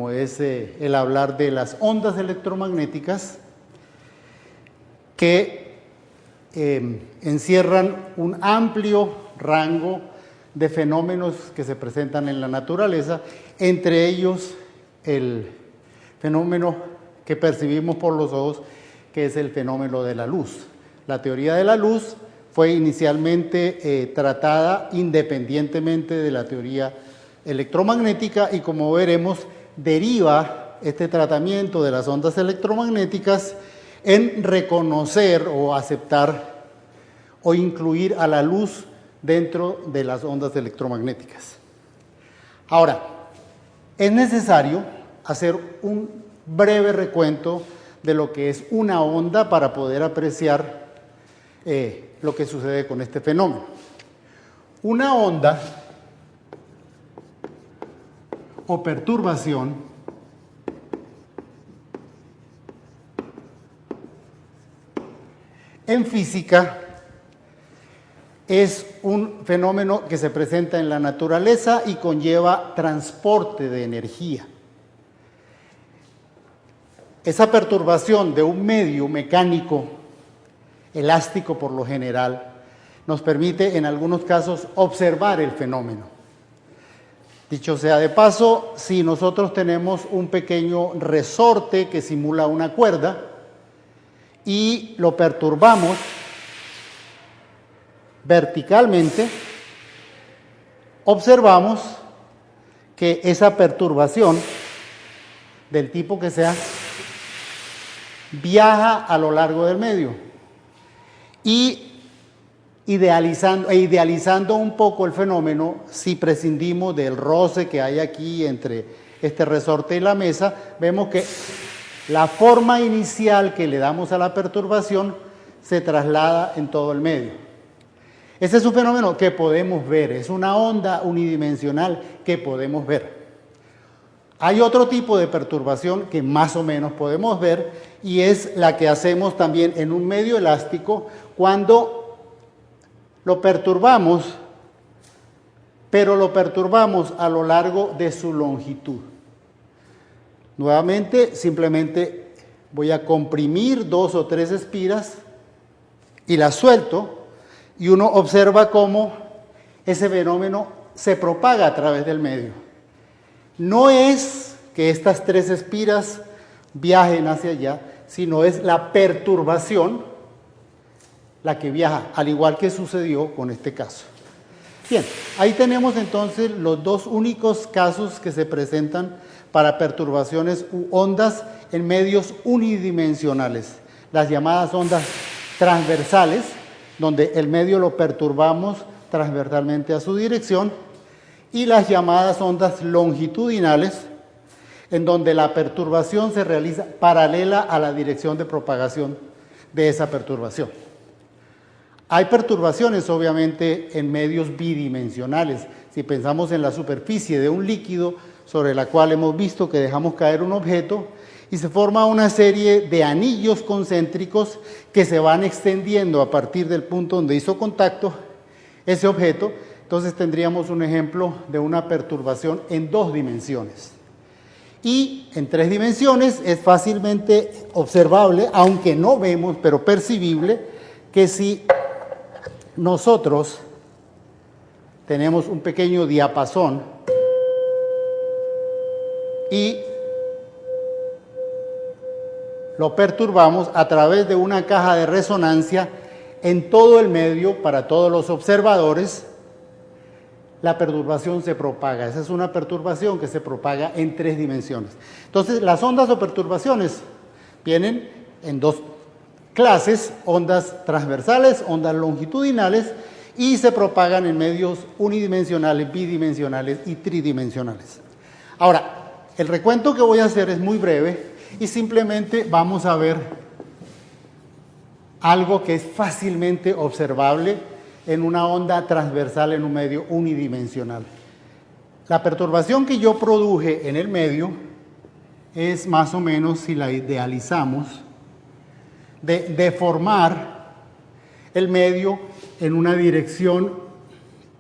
como es el hablar de las ondas electromagnéticas que encierran un amplio rango de fenómenos que se presentan en la naturaleza, entre ellos el fenómeno que percibimos por los ojos, que es el fenómeno de la luz. La teoría de la luz fue inicialmente tratada independientemente de la teoría electromagnética y, como veremos, deriva este tratamiento de las ondas electromagnéticas en reconocer o aceptar o incluir a la luz dentro de las ondas electromagnéticas. Ahora, es necesario hacer un breve recuento de lo que es una onda para poder apreciar lo que sucede con este fenómeno. Una onda o perturbación en física es un fenómeno que se presenta en la naturaleza y conlleva transporte de energía. Esa perturbación de un medio mecánico, elástico por lo general, nos permite en algunos casos observar el fenómeno. Dicho sea de paso, si nosotros tenemos un pequeño resorte que simula una cuerda y lo perturbamos verticalmente, observamos que esa perturbación, del tipo que sea, viaja a lo largo del medio y idealizando un poco el fenómeno, si prescindimos del roce que hay aquí entre este resorte y la mesa, vemos que la forma inicial que le damos a la perturbación se traslada en todo el medio. Ese es un fenómeno que podemos ver, es una onda unidimensional que podemos ver. Hay otro tipo de perturbación que más o menos podemos ver y es la que hacemos también en un medio elástico cuando lo perturbamos, pero lo perturbamos a lo largo de su longitud. Nuevamente, simplemente voy a comprimir 2 o 3 espiras y las suelto y uno observa cómo ese fenómeno se propaga a través del medio. No es que estas 3 espiras viajen hacia allá, sino es la perturbación la que viaja, al igual que sucedió con este caso. Bien, ahí tenemos entonces los dos únicos casos que se presentan para perturbaciones u ondas en medios unidimensionales, las llamadas ondas transversales, donde el medio lo perturbamos transversalmente a su dirección, y las llamadas ondas longitudinales, en donde la perturbación se realiza paralela a la dirección de propagación de esa perturbación. Hay perturbaciones, obviamente, en medios bidimensionales. Si pensamos en la superficie de un líquido sobre la cual hemos visto que dejamos caer un objeto y se forma una serie de anillos concéntricos que se van extendiendo a partir del punto donde hizo contacto ese objeto, entonces tendríamos un ejemplo de una perturbación en 2 dimensiones. Y en 3 dimensiones es fácilmente observable, aunque no vemos, pero percibible, que si nosotros tenemos un pequeño diapasón y lo perturbamos a través de una caja de resonancia en todo el medio para todos los observadores, la perturbación se propaga. Esa es una perturbación que se propaga en 3 dimensiones. Entonces, las ondas o perturbaciones vienen en 2 clases, ondas transversales, ondas longitudinales, y se propagan en medios unidimensionales, bidimensionales y tridimensionales. Ahora, el recuento que voy a hacer es muy breve y simplemente vamos a ver algo que es fácilmente observable en una onda transversal en un medio unidimensional. La perturbación que yo produje en el medio es más o menos, si la idealizamos, de deformar el medio en una dirección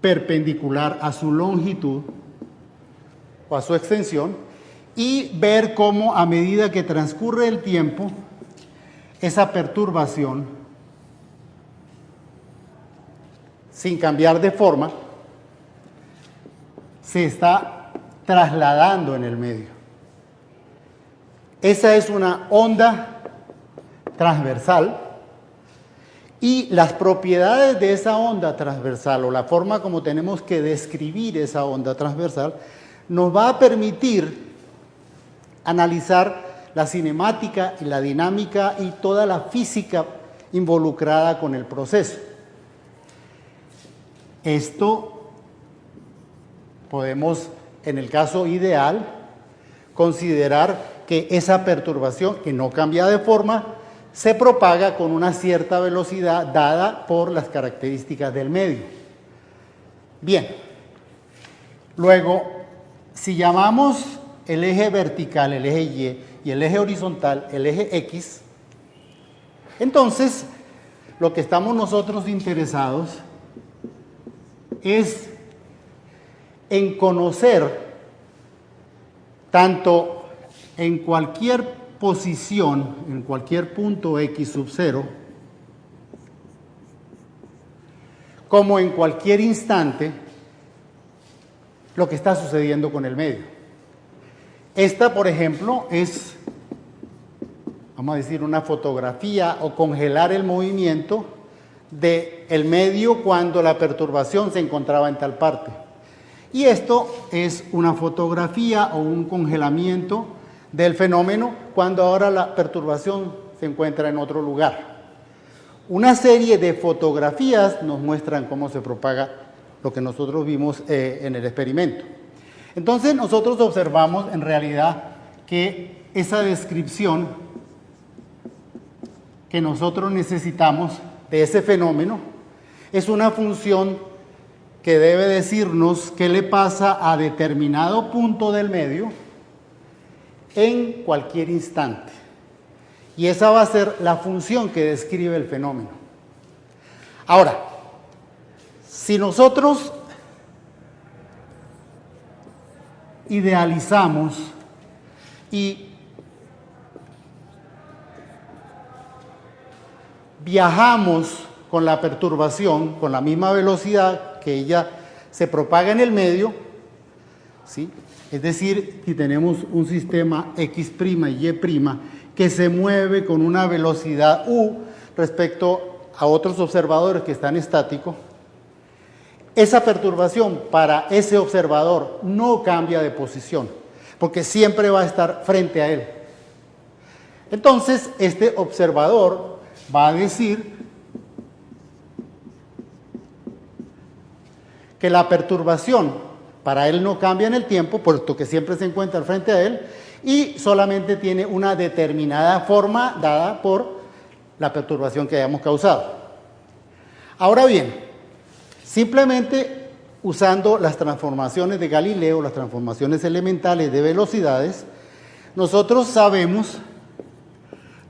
perpendicular a su longitud o a su extensión y ver cómo a medida que transcurre el tiempo, esa perturbación, sin cambiar de forma, se está trasladando en el medio. Esa es una onda transversal y las propiedades de esa onda transversal o la forma como tenemos que describir esa onda transversal nos va a permitir analizar la cinemática y la dinámica y toda la física involucrada con el proceso. Esto podemos, en el caso ideal, considerar que esa perturbación, que no cambia de forma, se propaga con una cierta velocidad dada por las características del medio. Bien, luego, si llamamos el eje vertical, el eje Y, y el eje horizontal, el eje X, entonces lo que estamos nosotros interesados es en conocer tanto en cualquier posición, en cualquier punto X sub 0, como en cualquier instante, lo que está sucediendo con el medio. Esta, por ejemplo, es, vamos a decir, una fotografía o congelar el movimiento del medio cuando la perturbación se encontraba en tal parte. Y esto es una fotografía o un congelamiento del fenómeno cuando ahora la perturbación se encuentra en otro lugar. Una serie de fotografías nos muestran cómo se propaga lo que nosotros vimos en el experimento. Entonces nosotros observamos en realidad que esa descripción que nosotros necesitamos de ese fenómeno es una función que debe decirnos qué le pasa a determinado punto del medio en cualquier instante. Y esa va a ser la función que describe el fenómeno. Ahora, si nosotros idealizamos y viajamos con la perturbación, con la misma velocidad que ella se propaga en el medio, ¿sí? Es decir, si tenemos un sistema X' y Y' que se mueve con una velocidad U respecto a otros observadores que están estáticos, esa perturbación para ese observador no cambia de posición, porque siempre va a estar frente a él. Entonces, este observador va a decir que la perturbación para él no cambia en el tiempo, puesto que siempre se encuentra frente a él, y solamente tiene una determinada forma dada por la perturbación que hayamos causado. Ahora bien, simplemente usando las transformaciones de Galileo, las transformaciones elementales de velocidades, nosotros sabemos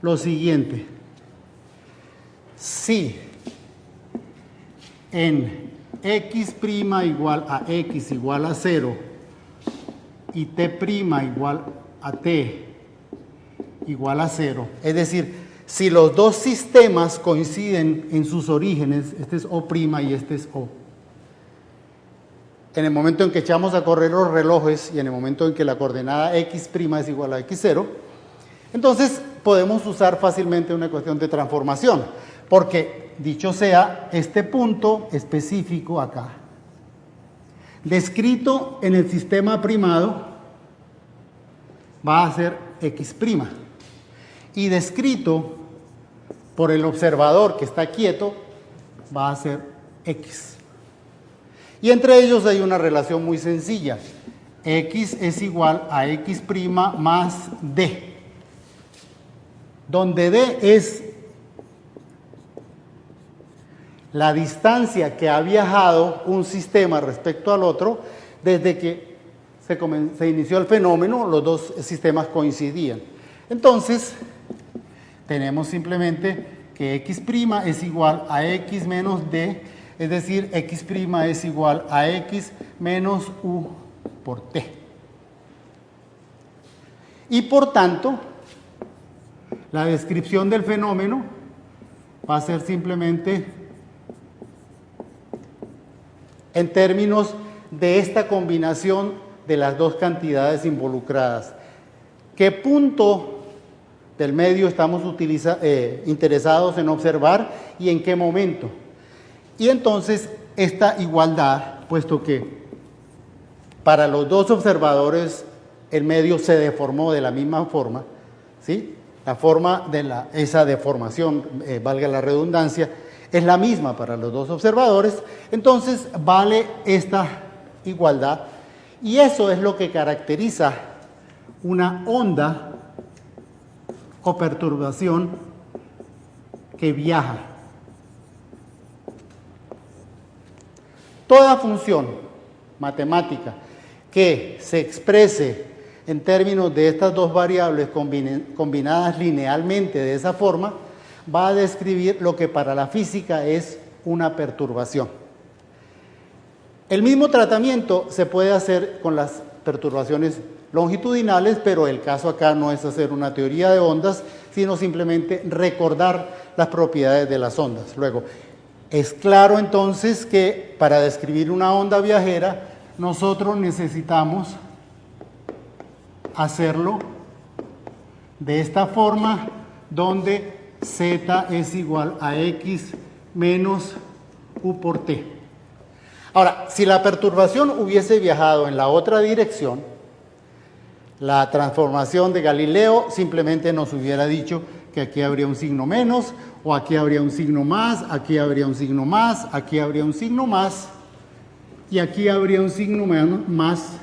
lo siguiente: si en X' igual a X igual a 0 y T' igual a T igual a 0, es decir, si los dos sistemas coinciden en sus orígenes, este es O' y este es O, en el momento en que echamos a correr los relojes y en el momento en que la coordenada X' es igual a X0, entonces podemos usar fácilmente una cuestión de transformación, porque dicho sea, este punto específico acá, descrito en el sistema primado, va a ser X', y descrito por el observador que está quieto, va a ser X. Y entre ellos hay una relación muy sencilla: X es igual a X' más D, donde D es la distancia que ha viajado un sistema respecto al otro desde que se inició el fenómeno. Los dos sistemas coincidían. Entonces, tenemos simplemente que X' es igual a X menos D, es decir, X' es igual a X menos U por T. Y por tanto, la descripción del fenómeno va a ser simplemente en términos de esta combinación de las dos cantidades involucradas. ¿Qué punto del medio estamos interesados en observar y en qué momento? Y entonces esta igualdad, puesto que para los dos observadores el medio se deformó de la misma forma, ¿sí? La forma de esa deformación, valga la redundancia, es la misma para los dos observadores, entonces vale esta igualdad, y eso es lo que caracteriza una onda o perturbación que viaja. Toda función matemática que se exprese en términos de estas dos variables combinadas linealmente de esa forma, va a describir lo que para la física es una perturbación. El mismo tratamiento se puede hacer con las perturbaciones longitudinales, pero el caso acá no es hacer una teoría de ondas, sino simplemente recordar las propiedades de las ondas. Luego, es claro entonces que para describir una onda viajera, nosotros necesitamos hacerlo de esta forma, donde z es igual a x menos u por t. Ahora, si la perturbación hubiese viajado en la otra dirección, la transformación de Galileo simplemente nos hubiera dicho que aquí habría un signo menos, o aquí habría un signo más, aquí habría un signo más, aquí habría un signo más, y aquí habría un signo más.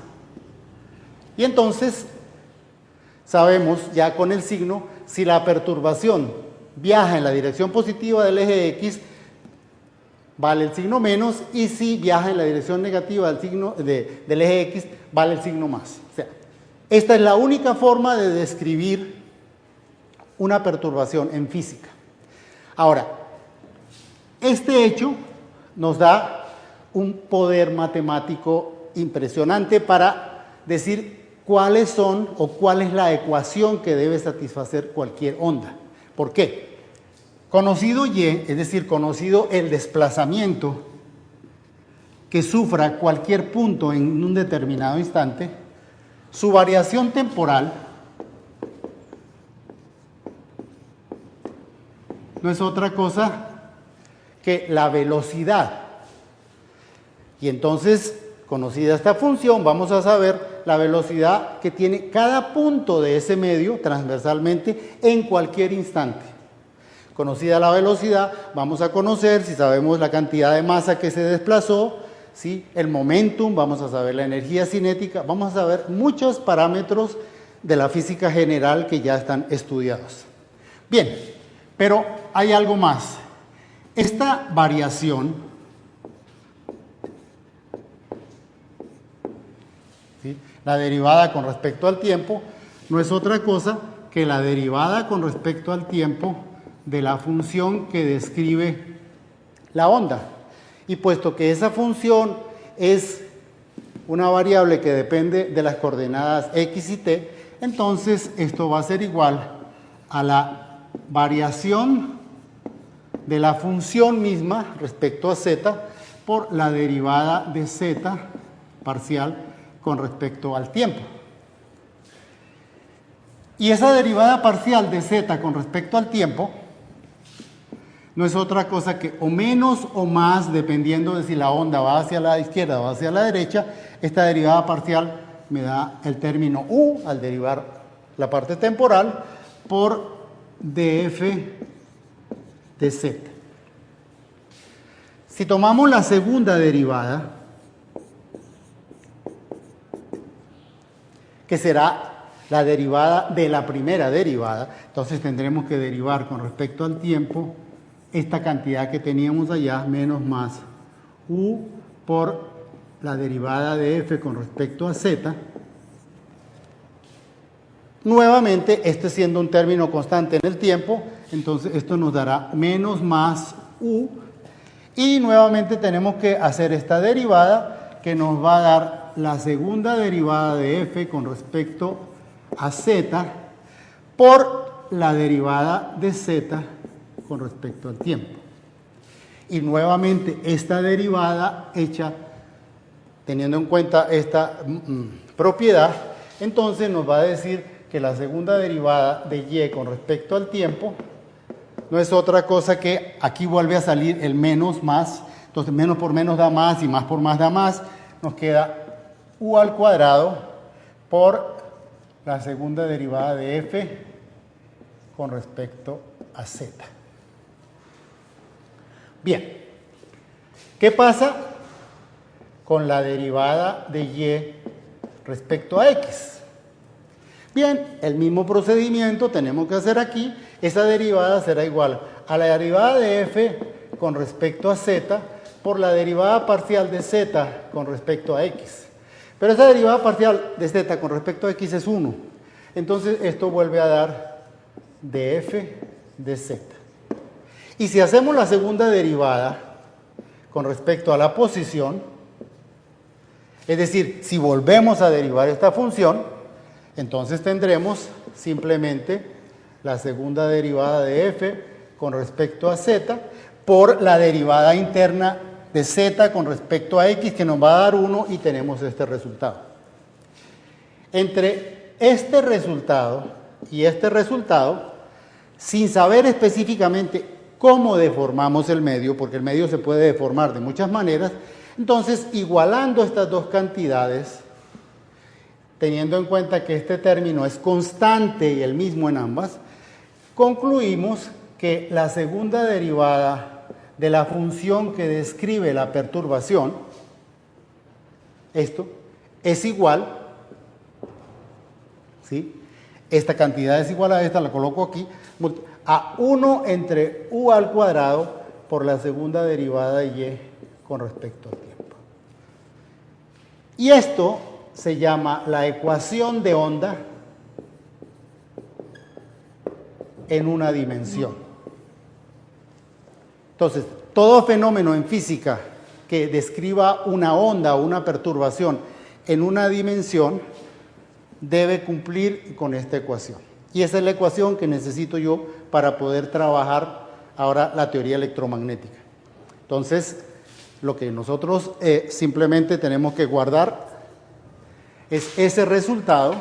Y entonces sabemos ya con el signo si la perturbación viaja en la dirección positiva del eje X, vale el signo menos, y si viaja en la dirección negativa del, del eje X, vale el signo más. O sea, esta es la única forma de describir una perturbación en física. Ahora, este hecho nos da un poder matemático impresionante para decir cuáles son o cuál es la ecuación que debe satisfacer cualquier onda. ¿Por qué? Conocido y, es decir, conocido el desplazamiento que sufra cualquier punto en un determinado instante, su variación temporal no es otra cosa que la velocidad. Y entonces, conocida esta función, vamos a saber la velocidad que tiene cada punto de ese medio transversalmente en cualquier instante. Conocida la velocidad, vamos a conocer, si sabemos la cantidad de masa que se desplazó, ¿sí? El momentum, vamos a saber la energía cinética, vamos a saber muchos parámetros de la física general que ya están estudiados. Bien, pero hay algo más. Esta variación, ¿sí? La derivada con respecto al tiempo, no es otra cosa que la derivada con respecto al tiempo de la función que describe la onda. Y puesto que esa función es una variable que depende de las coordenadas x y t, entonces esto va a ser igual a la variación de la función misma respecto a z por la derivada de z parcial con respecto al tiempo. Y esa derivada parcial de z con respecto al tiempo no es otra cosa que o menos o más, dependiendo de si la onda va hacia la izquierda o hacia la derecha. Esta derivada parcial me da el término u al derivar la parte temporal por df de z. Si tomamos la segunda derivada, que será la derivada de la primera derivada, entonces tendremos que derivar con respecto al tiempo esta cantidad que teníamos allá, menos más u por la derivada de f con respecto a z. Nuevamente, este siendo un término constante en el tiempo, entonces esto nos dará menos más u, y nuevamente tenemos que hacer esta derivada que nos va a dar la segunda derivada de f con respecto a z por la derivada de z con respecto al tiempo. Y nuevamente esta derivada hecha teniendo en cuenta esta propiedad, entonces nos va a decir que la segunda derivada de y con respecto al tiempo no es otra cosa que aquí vuelve a salir el menos más, entonces menos por menos da más y más por más da más, nos queda u al cuadrado por la segunda derivada de f con respecto a z. Bien, ¿qué pasa con la derivada de y respecto a x? Bien, el mismo procedimiento tenemos que hacer aquí. Esa derivada será igual a la derivada de f con respecto a z por la derivada parcial de z con respecto a x. Pero esa derivada parcial de z con respecto a x es 1. Entonces esto vuelve a dar df de z. Y si hacemos la segunda derivada con respecto a la posición, es decir, si volvemos a derivar esta función, entonces tendremos simplemente la segunda derivada de f con respecto a z por la derivada interna de z con respecto a x, que nos va a dar 1 y tenemos este resultado. Entre este resultado y este resultado, sin saber específicamente cómo deformamos el medio, porque el medio se puede deformar de muchas maneras, entonces igualando estas dos cantidades, teniendo en cuenta que este término es constante y el mismo en ambas, concluimos que la segunda derivada de la función que describe la perturbación, esto, es igual, ¿sí? Esta cantidad es igual a esta, la coloco aquí, a 1 entre u al cuadrado por la segunda derivada de y con respecto al tiempo. Y esto se llama la ecuación de onda en una dimensión. Entonces, todo fenómeno en física que describa una onda o una perturbación en una dimensión debe cumplir con esta ecuación. Y esa es la ecuación que necesito yo para poder trabajar ahora la teoría electromagnética. Entonces, lo que nosotros simplemente tenemos que guardar es ese resultado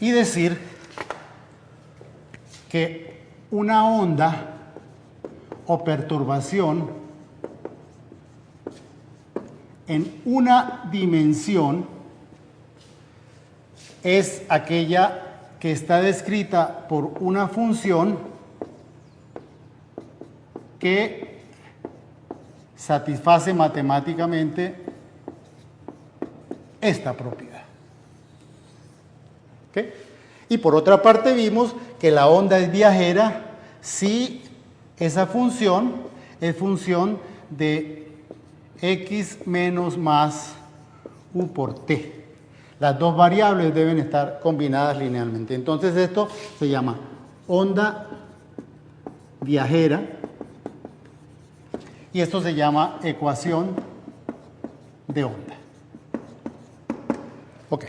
y decir que una onda o perturbación en una dimensión es aquella que está descrita por una función que satisface matemáticamente esta propiedad. ¿Okay? Y por otra parte vimos que la onda es viajera si esa función es función de x menos más u por t. Las dos variables deben estar combinadas linealmente. Entonces esto se llama onda viajera y esto se llama ecuación de onda. Ok.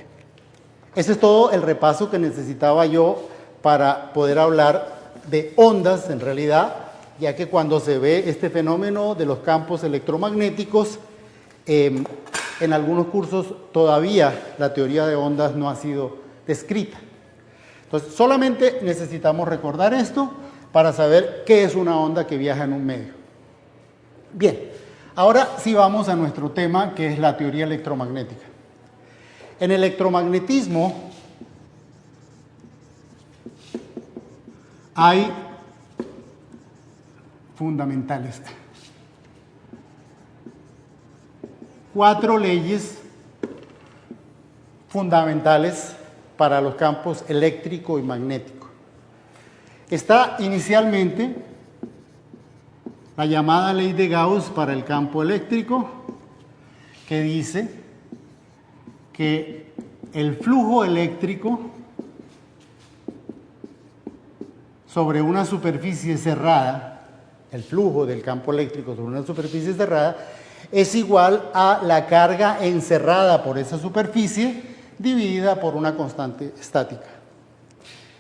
Ese es todo el repaso que necesitaba yo para poder hablar de ondas en realidad, ya que cuando se ve este fenómeno de los campos electromagnéticos, en algunos cursos todavía la teoría de ondas no ha sido descrita. Entonces, solamente necesitamos recordar esto para saber qué es una onda que viaja en un medio. Bien, ahora sí vamos a nuestro tema, que es la teoría electromagnética. En electromagnetismo hay fundamentales. 4 leyes fundamentales para los campos eléctrico y magnético. Está inicialmente la llamada ley de Gauss para el campo eléctrico, que dice que el flujo eléctrico sobre una superficie cerrada, el flujo del campo eléctrico sobre una superficie cerrada, es igual a la carga encerrada por esa superficie dividida por una constante estática.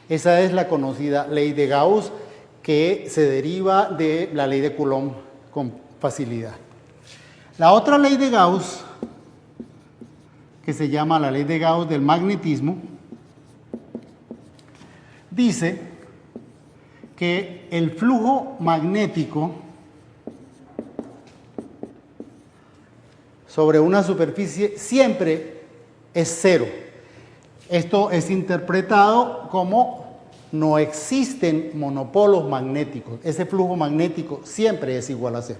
Esa es la conocida ley de Gauss, que se deriva de la ley de Coulomb con facilidad. La otra ley de Gauss, que se llama la ley de Gauss del magnetismo, dice que el flujo magnético sobre una superficie siempre es cero. Esto es interpretado como no existen monopolos magnéticos. Ese flujo magnético siempre es igual a cero.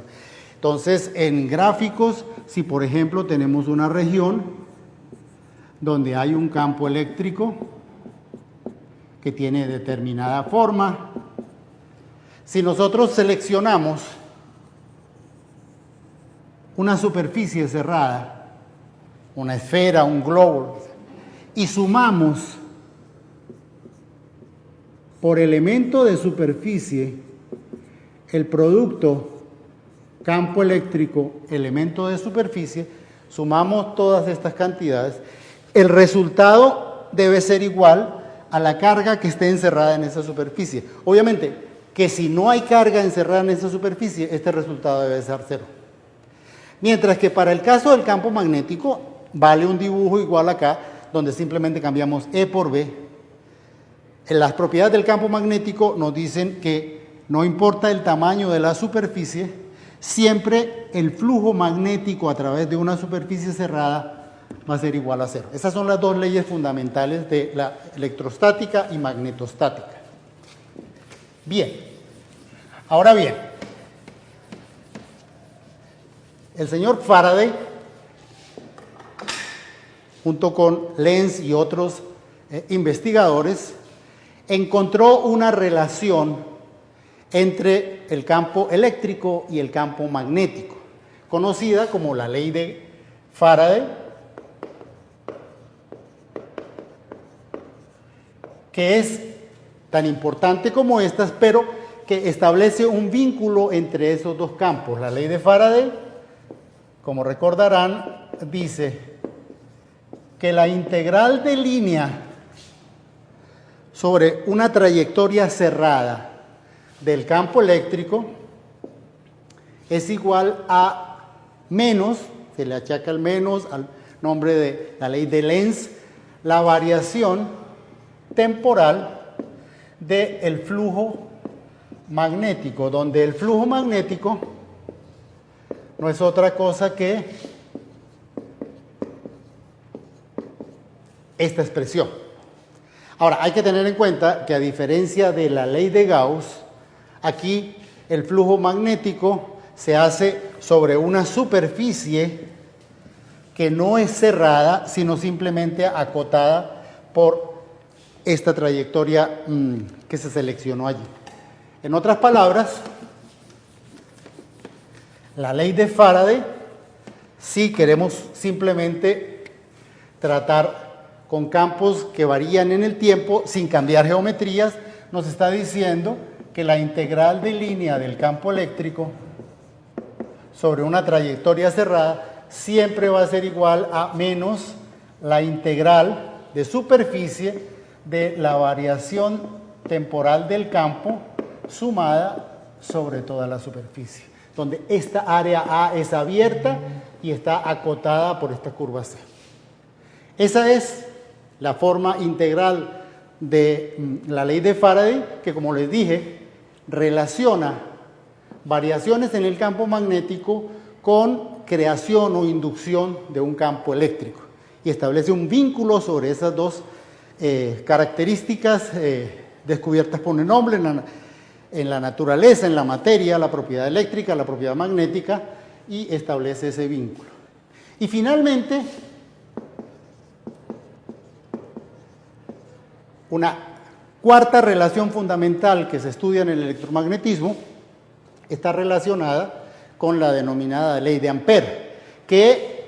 Entonces, en gráficos, si por ejemplo tenemos una región donde hay un campo eléctrico que tiene determinada forma, si nosotros seleccionamos una superficie cerrada, una esfera, un globo, y sumamos por elemento de superficie el producto campo eléctrico, elemento de superficie, sumamos todas estas cantidades, el resultado debe ser igual a la carga que esté encerrada en esa superficie. Obviamente que si no hay carga encerrada en esa superficie, este resultado debe ser cero. Mientras que para el caso del campo magnético, vale un dibujo igual acá, donde simplemente cambiamos E por B. En las propiedades del campo magnético nos dicen que no importa el tamaño de la superficie, siempre el flujo magnético a través de una superficie cerrada va a ser igual a cero. Esas son las dos leyes fundamentales de la electrostática y magnetostática. Bien, ahora bien, el señor Faraday, junto con Lenz y otros investigadores, encontró una relación entre el campo eléctrico y el campo magnético, conocida como la ley de Faraday, que es tan importante como estas, pero que establece un vínculo entre esos dos campos. La ley de Faraday, como recordarán, dice que la integral de línea sobre una trayectoria cerrada del campo eléctrico es igual a menos, se le achaca el menos al nombre de la ley de Lenz, la variación temporal del flujo magnético, donde el flujo magnético no es otra cosa que esta expresión. Ahora, hay que tener en cuenta que a diferencia de la ley de Gauss, aquí el flujo magnético se hace sobre una superficie que no es cerrada, sino simplemente acotada por esta trayectoria que se seleccionó allí. En otras palabras, la ley de Faraday, si queremos simplemente tratar con campos que varían en el tiempo sin cambiar geometrías, nos está diciendo que la integral de línea del campo eléctrico sobre una trayectoria cerrada siempre va a ser igual a menos la integral de superficie de la variación temporal del campo sumada sobre toda la superficie, donde esta área A es abierta y está acotada por esta curva C. Esa es la forma integral de la ley de Faraday, que como les dije, relaciona variaciones en el campo magnético con creación o inducción de un campo eléctrico y establece un vínculo sobre esas dos características descubiertas por Lenoble en la naturaleza, en la materia, la propiedad eléctrica, la propiedad magnética, y establece ese vínculo. Y finalmente, una cuarta relación fundamental que se estudia en el electromagnetismo está relacionada con la denominada ley de Ampère, que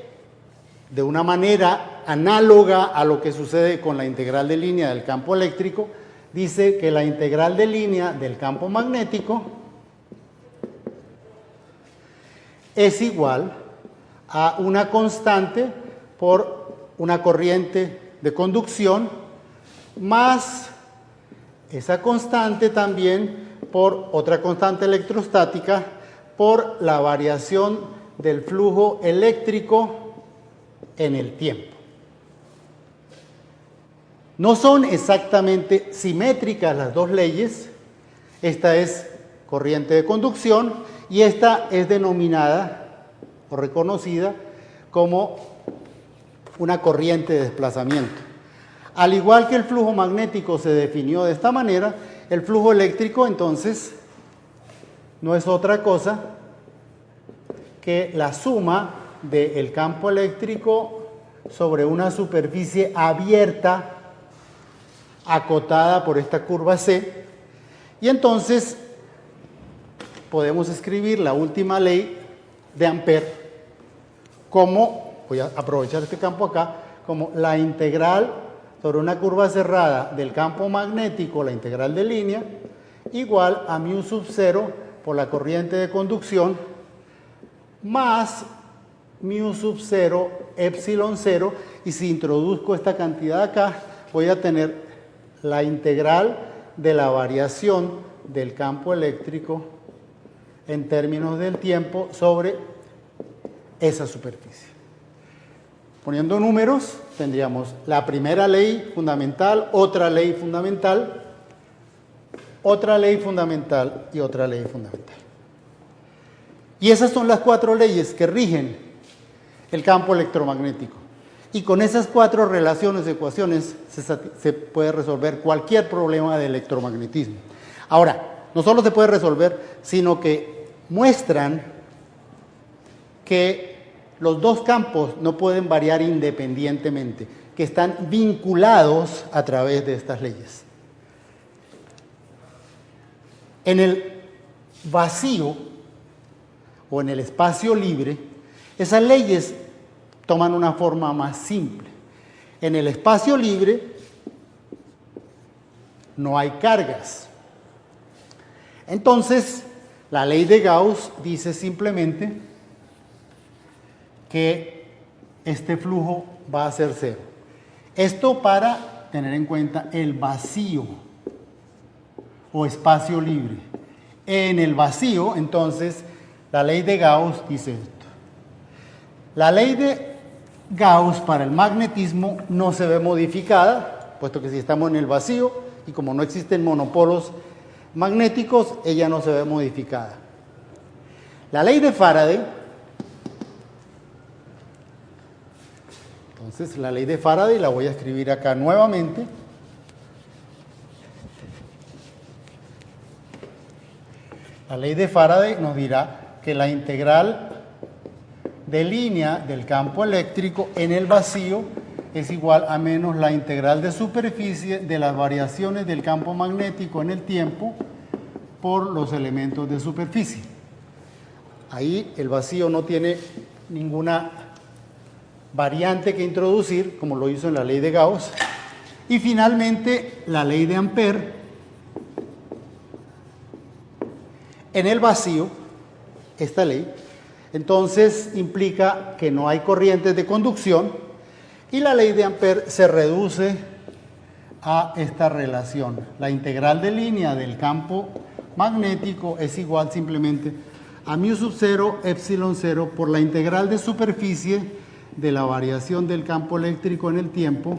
de una manera análoga a lo que sucede con la integral de línea del campo eléctrico, dice que la integral de línea del campo magnético es igual a una constante por una corriente de conducción, más esa constante también por otra constante electrostática, por la variación del flujo eléctrico en el tiempo. No son exactamente simétricas las dos leyes. Esta es corriente de conducción y esta es denominada o reconocida como una corriente de desplazamiento. Al igual que el flujo magnético se definió de esta manera, el flujo eléctrico entonces no es otra cosa que la suma del campo eléctrico sobre una superficie abierta acotada por esta curva C, y entonces podemos escribir la última ley de Ampère como, voy a aprovechar este campo acá, como la integral sobre una curva cerrada del campo magnético, la integral de línea, igual a mu sub 0 por la corriente de conducción, más mu sub 0 epsilon 0, y si introduzco esta cantidad acá, voy a tener la integral de la variación del campo eléctrico en términos del tiempo sobre esa superficie. Poniendo números, tendríamos la primera ley fundamental, otra ley fundamental, otra ley fundamental y otra ley fundamental. Y esas son las cuatro leyes que rigen el campo electromagnético. Y con esas cuatro relaciones, ecuaciones, se puede resolver cualquier problema de electromagnetismo. Ahora, no solo se puede resolver, sino que muestran que los dos campos no pueden variar independientemente, que están vinculados a través de estas leyes. En el vacío o en el espacio libre, esas leyes toman una forma más simple. En el espacio libre no hay cargas. Entonces, la ley de Gauss dice simplemente que este flujo va a ser cero. Esto para tener en cuenta el vacío o espacio libre. En el vacío, entonces, la ley de Gauss dice esto. La ley de Gauss para el magnetismo no se ve modificada, puesto que si estamos en el vacío y como no existen monopolos magnéticos, ella no se ve modificada. La ley de Faraday, entonces la ley de Faraday la voy a escribir acá nuevamente. La ley de Faraday nos dirá que la integral de línea del campo eléctrico en el vacío es igual a menos la integral de superficie de las variaciones del campo magnético en el tiempo por los elementos de superficie. Ahí el vacío no tiene ninguna variante que introducir, como lo hizo en la ley de Gauss. Y finalmente, la ley de Ampère. En el vacío, esta ley, entonces implica que no hay corrientes de conducción y la ley de Ampère se reduce a esta relación. La integral de línea del campo magnético es igual simplemente a mu sub 0 epsilon 0 por la integral de superficie de la variación del campo eléctrico en el tiempo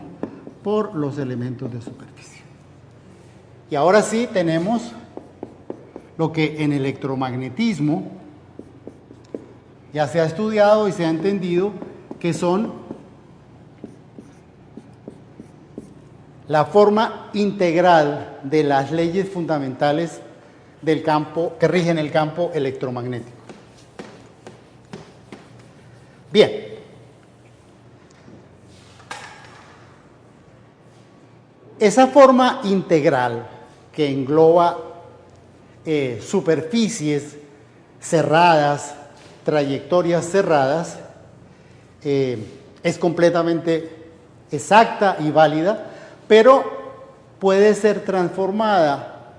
por los elementos de superficie. Y ahora sí tenemos lo que en electromagnetismo ya se ha estudiado y se ha entendido que son la forma integral de las leyes fundamentales del campo que rigen el campo electromagnético. Bien. Esa forma integral que engloba superficies cerradas, trayectorias cerradas, es completamente exacta y válida, pero puede ser transformada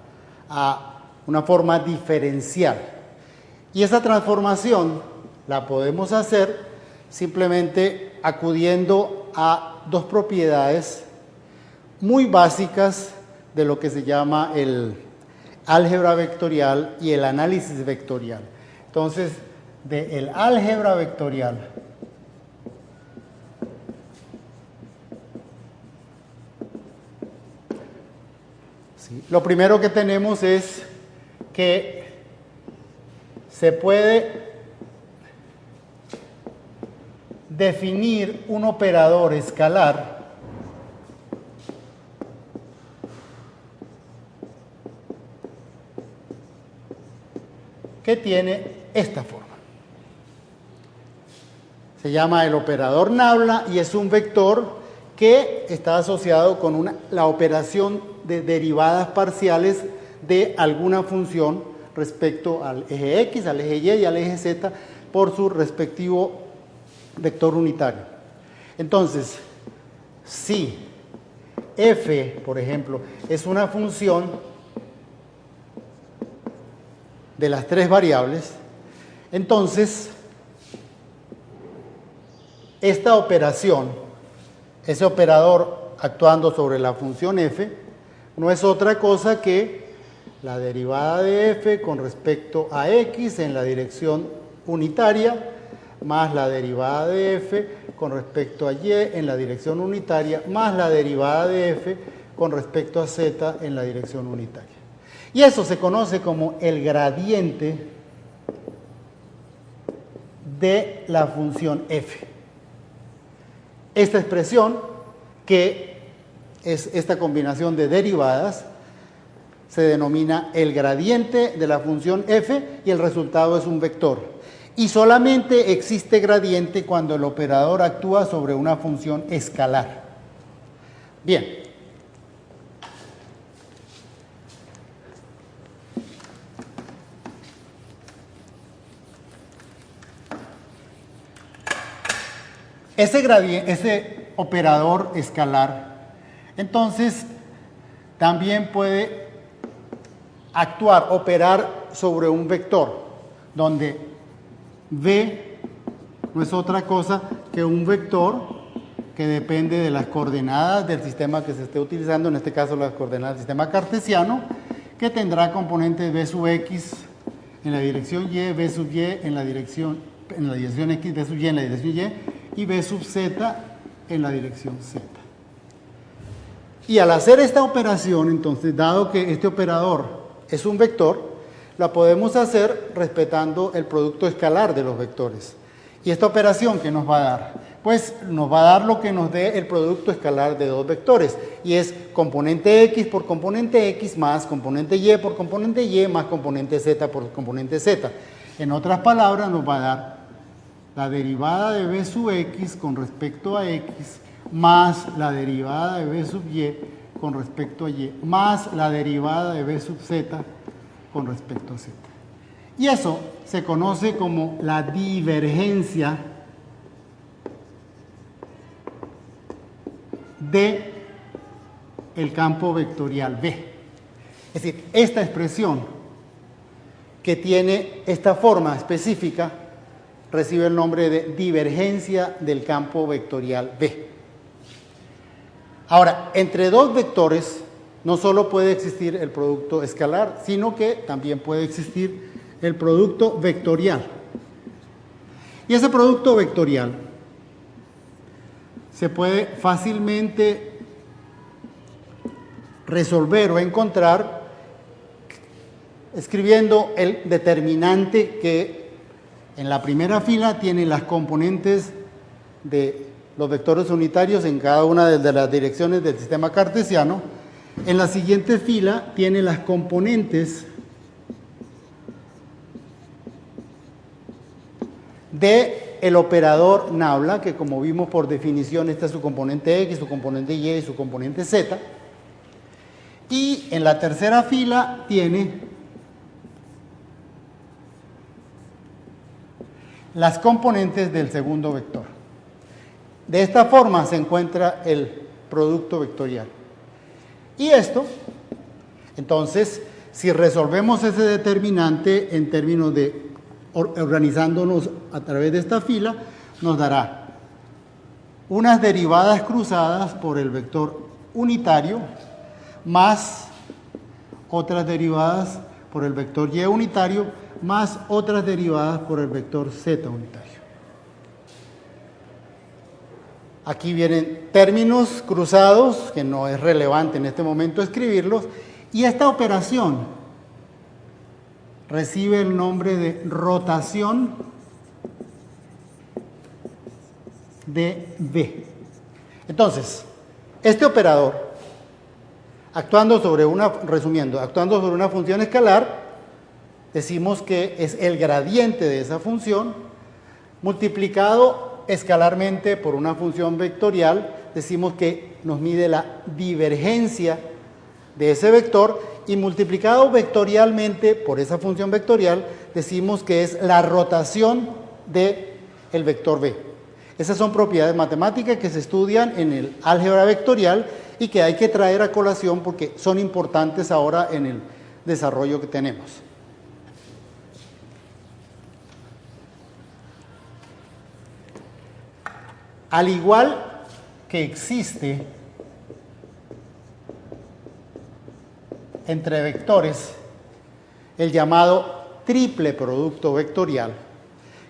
a una forma diferencial. Y esa transformación la podemos hacer simplemente acudiendo a dos propiedades muy básicas de lo que se llama el álgebra vectorial y el análisis vectorial. Entonces, del álgebra vectorial lo primero que tenemos es que se puede definir un operador escalar que tiene esta forma. Se llama el operador nabla y es un vector que está asociado con la operación de derivadas parciales de alguna función respecto al eje X, al eje Y y al eje Z por su respectivo vector unitario. Entonces, si f, por ejemplo, es una función de las tres variables, entonces esta operación, ese operador actuando sobre la función f, no es otra cosa que la derivada de f con respecto a x en la dirección unitaria más la derivada de f con respecto a y en la dirección unitaria más la derivada de f con respecto a z en la dirección unitaria. Y eso se conoce como el gradiente de la función f. Esta expresión, que es esta combinación de derivadas, se denomina el gradiente de la función f y el resultado es un vector. Y solamente existe gradiente cuando el operador actúa sobre una función escalar. Bien. Ese operador escalar, entonces, también puede operar sobre un vector, donde v no es otra cosa que un vector que depende de las coordenadas del sistema que se esté utilizando, en este caso las coordenadas del sistema cartesiano, que tendrá componentes v sub x en la dirección y, v sub y en la dirección x, v sub y en la dirección y v sub z en la dirección z. Y al hacer esta operación, entonces, dado que este operador es un vector, la podemos hacer respetando el producto escalar de los vectores. ¿Y esta operación qué nos va a dar? Pues nos va a dar lo que nos dé el producto escalar de dos vectores, y es componente x por componente x más componente y por componente y más componente z por componente z. En otras palabras, nos va a dar la derivada de v sub x con respecto a x más la derivada de v sub y con respecto a y más la derivada de v sub z con respecto a z. Y eso se conoce como la divergencia de el campo vectorial V. Es decir, esta expresión que tiene esta forma específica recibe el nombre de divergencia del campo vectorial V. Ahora, entre dos vectores no solo puede existir el producto escalar, sino que también puede existir el producto vectorial. Y ese producto vectorial se puede fácilmente resolver o encontrar escribiendo el determinante que en la primera fila tiene las componentes de los vectores unitarios en cada una de las direcciones del sistema cartesiano. En la siguiente fila tiene las componentes del operador nabla, que como vimos por definición, esta es su componente x, su componente y su componente z. Y en la tercera fila tiene las componentes del segundo vector. De esta forma se encuentra el producto vectorial. Y esto, entonces, si resolvemos ese determinante en términos de organizándonos a través de esta fila, nos dará unas derivadas cruzadas por el vector unitario más otras derivadas por el vector y unitario más otras derivadas por el vector z unitario. Aquí vienen términos cruzados, que no es relevante en este momento escribirlos, y esta operación recibe el nombre de rotación de V. Entonces, este operador, actuando sobre una función escalar, decimos que es el gradiente de esa función multiplicado escalarmente por una función vectorial, decimos que nos mide la divergencia de ese vector, y multiplicado vectorialmente por esa función vectorial, decimos que es la rotación del vector V. Esas son propiedades matemáticas que se estudian en el álgebra vectorial y que hay que traer a colación porque son importantes ahora en el desarrollo que tenemos. Al igual que existe entre vectores el llamado triple producto vectorial,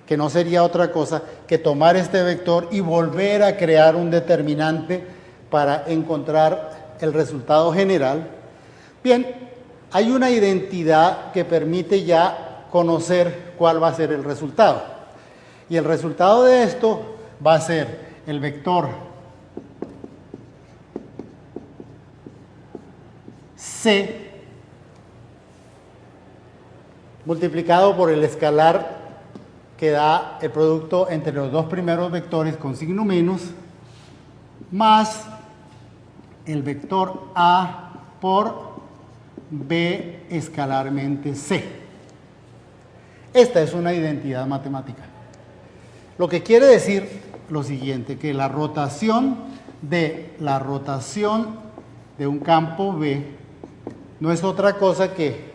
que no sería otra cosa que tomar este vector y volver a crear un determinante para encontrar el resultado general. Bien, hay una identidad que permite ya conocer cuál va a ser el resultado. Y el resultado de esto va a ser el vector C multiplicado por el escalar que da el producto entre los dos primeros vectores con signo menos, más el vector A por B escalarmente C. Esta es una identidad matemática. Lo que quiere decir lo siguiente, que la rotación de un campo B no es otra cosa que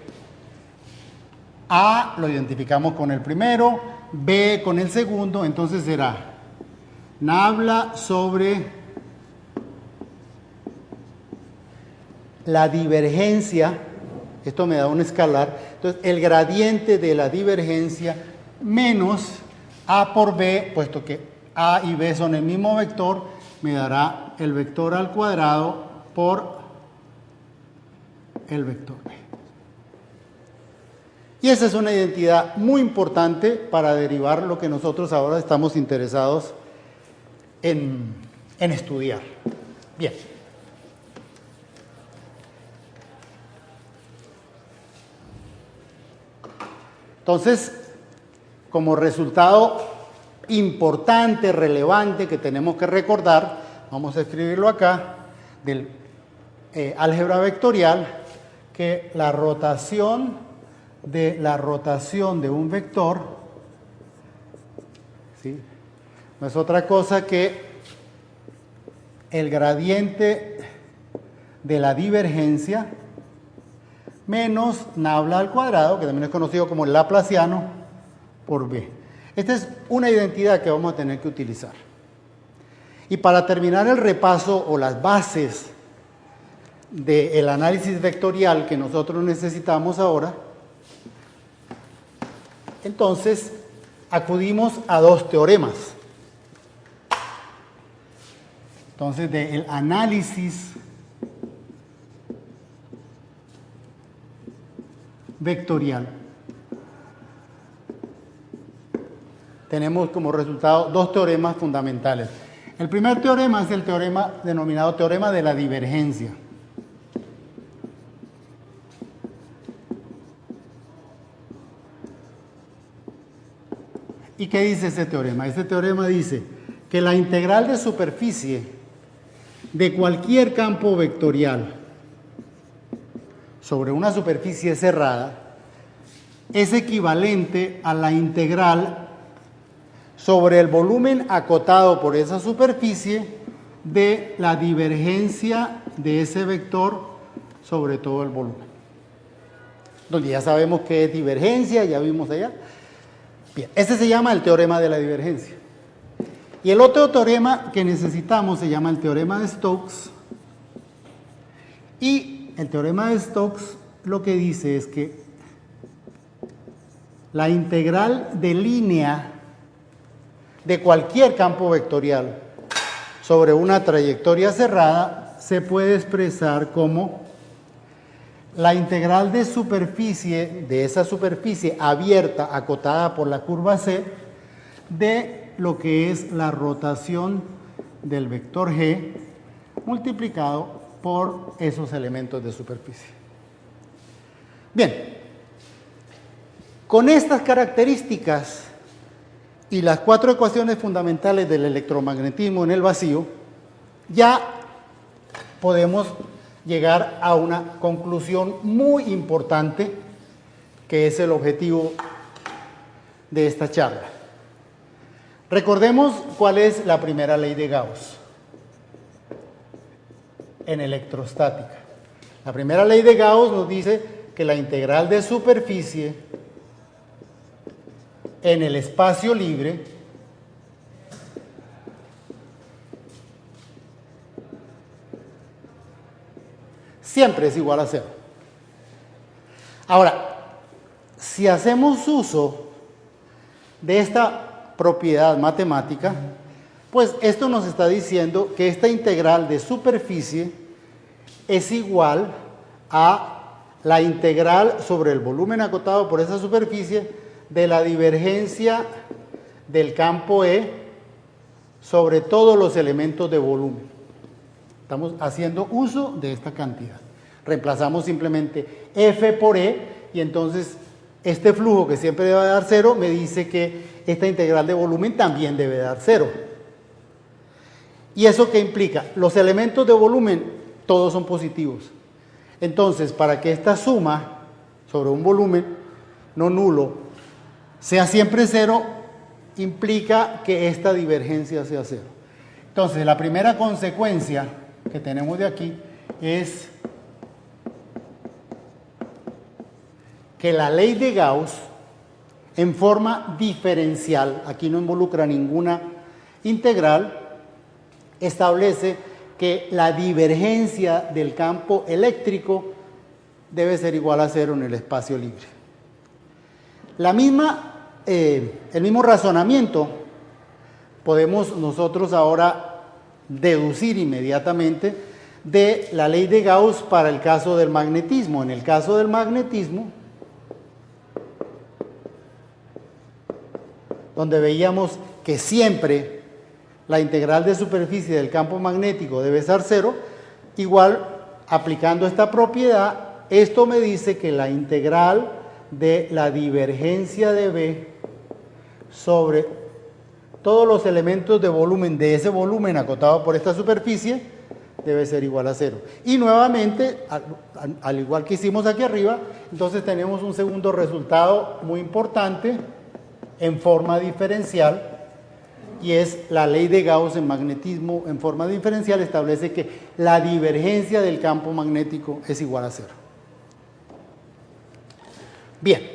A lo identificamos con el primero, B con el segundo, entonces será nabla sobre la divergencia, esto me da un escalar, entonces el gradiente de la divergencia menos A por B, puesto que A y B son el mismo vector, me dará el vector al cuadrado por el vector B. Y esa es una identidad muy importante para derivar lo que nosotros ahora estamos interesados en estudiar. Bien. Entonces, como resultado importante, relevante que tenemos que recordar, vamos a escribirlo acá, del álgebra vectorial, que la rotación de un vector, ¿sí?, no es otra cosa que el gradiente de la divergencia menos nabla al cuadrado, que también es conocido como el laplaciano, por B. Esta es una identidad que vamos a tener que utilizar. Y para terminar el repaso o las bases del análisis vectorial que nosotros necesitamos ahora, entonces acudimos a dos teoremas. Entonces, del análisis vectorial tenemos como resultado dos teoremas fundamentales. El primer teorema es el teorema denominado teorema de la divergencia. ¿Y qué dice ese teorema? Ese teorema dice que la integral de superficie de cualquier campo vectorial sobre una superficie cerrada es equivalente a la integral sobre el volumen acotado por esa superficie de la divergencia de ese vector sobre todo el volumen. Donde ya sabemos qué es divergencia, ya vimos allá. Bien, este se llama el teorema de la divergencia. Y el otro teorema que necesitamos se llama el teorema de Stokes. Y el teorema de Stokes lo que dice es que la integral de línea de cualquier campo vectorial sobre una trayectoria cerrada se puede expresar como la integral de superficie, de esa superficie abierta, acotada por la curva C, de lo que es la rotación del vector G multiplicado por esos elementos de superficie. Bien, con estas características y las 4 ecuaciones fundamentales del electromagnetismo en el vacío, ya podemos llegar a una conclusión muy importante, que es el objetivo de esta charla. Recordemos cuál es la primera ley de Gauss en electrostática. La primera ley de Gauss nos dice que la integral de superficie en el espacio libre siempre es igual a 0. Ahora, si hacemos uso de esta propiedad matemática, pues esto nos está diciendo que esta integral de superficie es igual a la integral sobre el volumen acotado por esa superficie de la divergencia del campo E sobre todos los elementos de volumen. Estamos haciendo uso de esta cantidad. Reemplazamos simplemente F por E y entonces este flujo, que siempre debe dar 0, me dice que esta integral de volumen también debe dar 0. ¿Y eso qué implica? Los elementos de volumen todos son positivos. Entonces, para que esta suma sobre un volumen no nulo sea siempre 0, implica que esta divergencia sea 0. Entonces, la primera consecuencia que tenemos de aquí es que la ley de Gauss, en forma diferencial, aquí no involucra ninguna integral, establece que la divergencia del campo eléctrico debe ser igual a 0 en el espacio libre. El mismo razonamiento podemos nosotros ahora deducir inmediatamente de la ley de Gauss para el caso del magnetismo. En el caso del magnetismo, donde veíamos que siempre la integral de superficie del campo magnético debe ser 0, igual aplicando esta propiedad, esto me dice que la integral de la divergencia de B sobre todos los elementos de volumen de ese volumen acotado por esta superficie debe ser igual a 0. Y nuevamente, al igual que hicimos aquí arriba, entonces tenemos un segundo resultado muy importante en forma diferencial, y es la ley de Gauss en magnetismo en forma diferencial establece que la divergencia del campo magnético es igual a 0. Bien.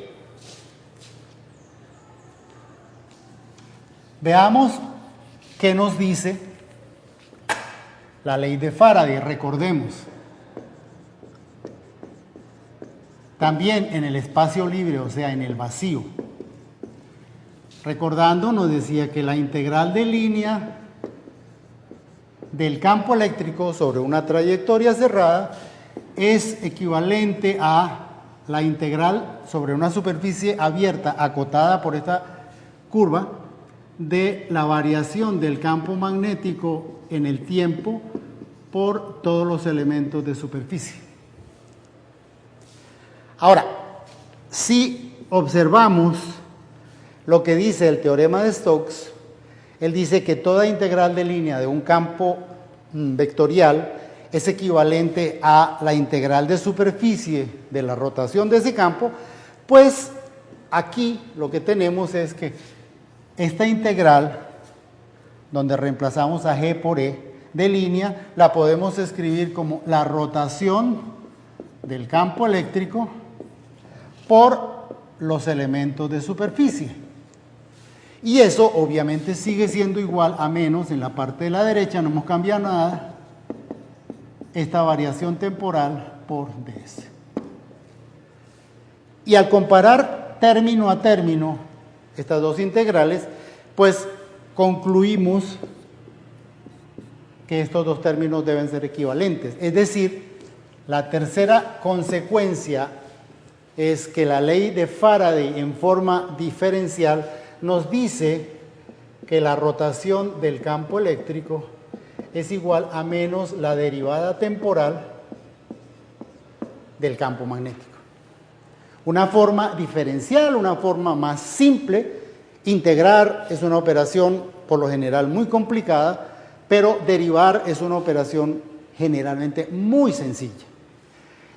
Veamos qué nos dice la ley de Faraday. Recordemos, también en el espacio libre, o sea, en el vacío. Recordando, nos decía que la integral de línea del campo eléctrico sobre una trayectoria cerrada es equivalente a la integral sobre una superficie abierta acotada por esta curva de la variación del campo magnético en el tiempo por todos los elementos de superficie. Ahora, si observamos lo que dice el teorema de Stokes, él dice que toda integral de línea de un campo vectorial es equivalente a la integral de superficie de la rotación de ese campo, pues aquí lo que tenemos es que esta integral, donde reemplazamos a G por E de línea, la podemos escribir como la rotación del campo eléctrico por los elementos de superficie. Y eso obviamente sigue siendo igual a menos, en la parte de la derecha no hemos cambiado nada, esta variación temporal por ds. Y al comparar término a término estas dos integrales, pues concluimos que estos dos términos deben ser equivalentes. Es decir, la tercera consecuencia es que la ley de Faraday en forma diferencial nos dice que la rotación del campo eléctrico es igual a menos la derivada temporal del campo magnético. Una forma diferencial, una forma más simple. Integrar es una operación por lo general muy complicada, pero derivar es una operación generalmente muy sencilla.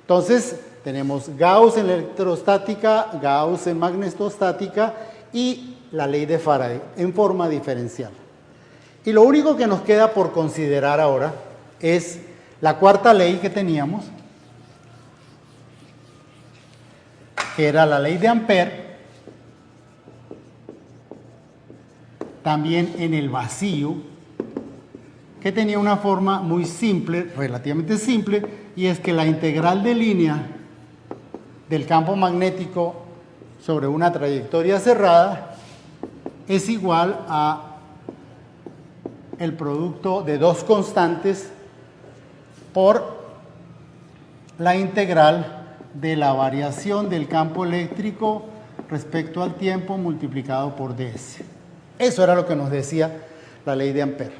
Entonces, tenemos Gauss en electrostática, Gauss en magnetostática y la ley de Faraday en forma diferencial. Y lo único que nos queda por considerar ahora es la cuarta ley que teníamos, que era la ley de Ampère, también en el vacío, que tenía una forma muy simple, relativamente simple, y es que la integral de línea del campo magnético sobre una trayectoria cerrada es igual a el producto de dos constantes por la integral de la variación del campo eléctrico respecto al tiempo multiplicado por ds. Eso era lo que nos decía la ley de Ampère.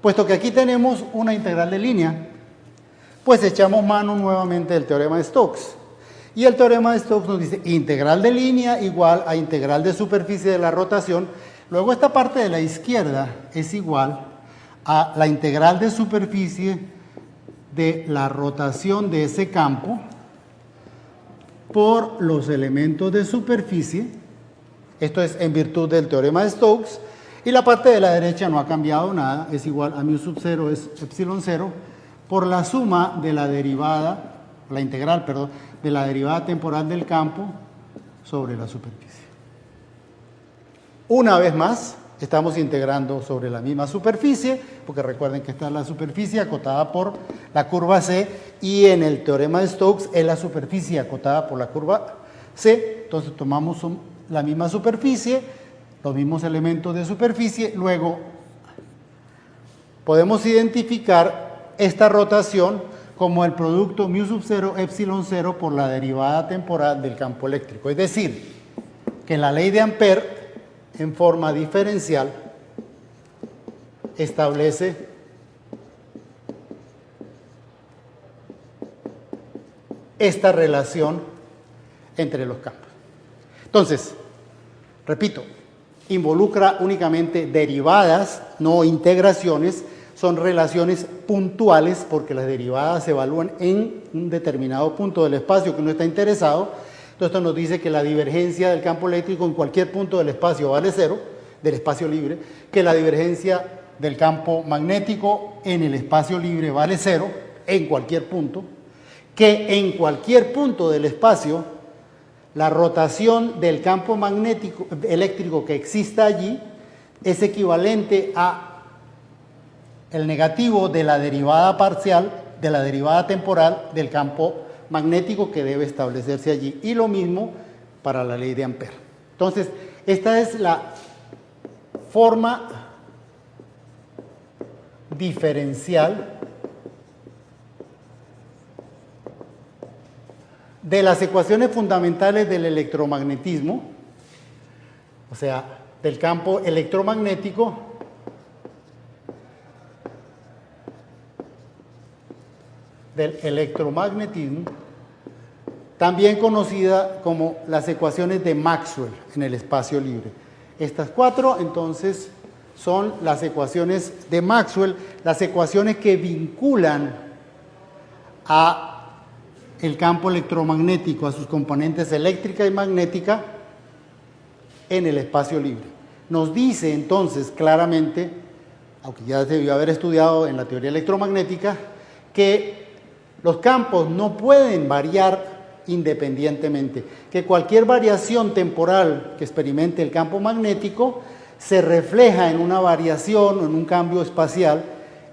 Puesto que aquí tenemos una integral de línea, pues echamos mano nuevamente del teorema de Stokes. Y el teorema de Stokes nos dice integral de línea igual a integral de superficie de la rotación. Luego esta parte de la izquierda es igual a la integral de superficie de la rotación de ese campo por los elementos de superficie. Esto es en virtud del teorema de Stokes. Y la parte de la derecha no ha cambiado nada, es igual a mu sub 0 es epsilon 0 por la suma de la derivada, la integral, perdón, de la derivada temporal del campo sobre la superficie. Una vez más, estamos integrando sobre la misma superficie, porque recuerden que esta es la superficie acotada por la curva C, y en el teorema de Stokes es la superficie acotada por la curva C. Entonces tomamos la misma superficie, los mismos elementos de superficie, luego podemos identificar esta rotación como el producto mu sub 0 epsilon 0 por la derivada temporal del campo eléctrico. Es decir, que la ley de Ampère en forma diferencial establece esta relación entre los campos. Entonces, repito, involucra únicamente derivadas, no integraciones, son relaciones puntuales porque las derivadas se evalúan en un determinado punto del espacio que uno está interesado. Entonces esto nos dice que la divergencia del campo eléctrico en cualquier punto del espacio vale 0, del espacio libre, que la divergencia del campo magnético en el espacio libre vale 0 en cualquier punto, que en cualquier punto del espacio la rotación del campo magnético eléctrico que exista allí es equivalente a el negativo de la derivada parcial, de la derivada temporal del campo magnético que debe establecerse allí. Y lo mismo para la ley de Ampère. Entonces, esta es la forma diferencial de las ecuaciones fundamentales del electromagnetismo, o sea, del campo electromagnético, también conocida como las ecuaciones de Maxwell en el espacio libre. Estas cuatro, entonces, son las ecuaciones de Maxwell, las ecuaciones que vinculan a el campo electromagnético, a sus componentes eléctrica y magnética en el espacio libre. Nos dice entonces claramente, aunque ya debió haber estudiado en la teoría electromagnética, que los campos no pueden variar independientemente, que cualquier variación temporal que experimente el campo magnético se refleja en una variación o en un cambio espacial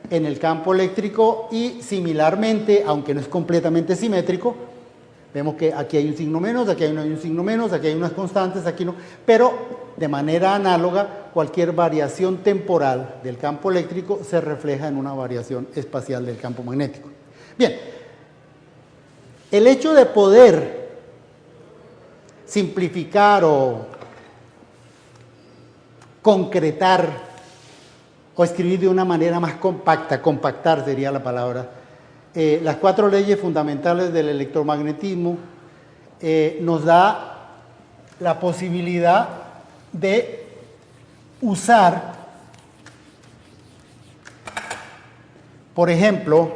en el campo eléctrico y similarmente, aunque no es completamente simétrico, vemos que aquí hay un signo menos, aquí hay un signo menos, aquí hay unas constantes, aquí no, pero de manera análoga, cualquier variación temporal del campo eléctrico se refleja en una variación espacial del campo magnético. Bien, el hecho de poder simplificar o concretar o escribir de una manera más compacta, compactar sería la palabra, las 4 leyes fundamentales del electromagnetismo nos da la posibilidad de usar, por ejemplo,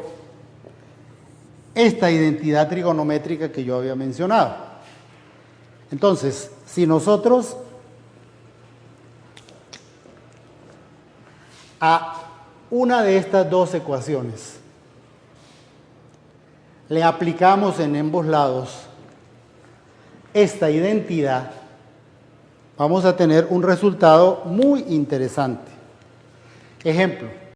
esta identidad trigonométrica que yo había mencionado. Entonces, si nosotros a una de estas dos ecuaciones le aplicamos en ambos lados esta identidad, vamos a tener un resultado muy interesante. Ejemplo,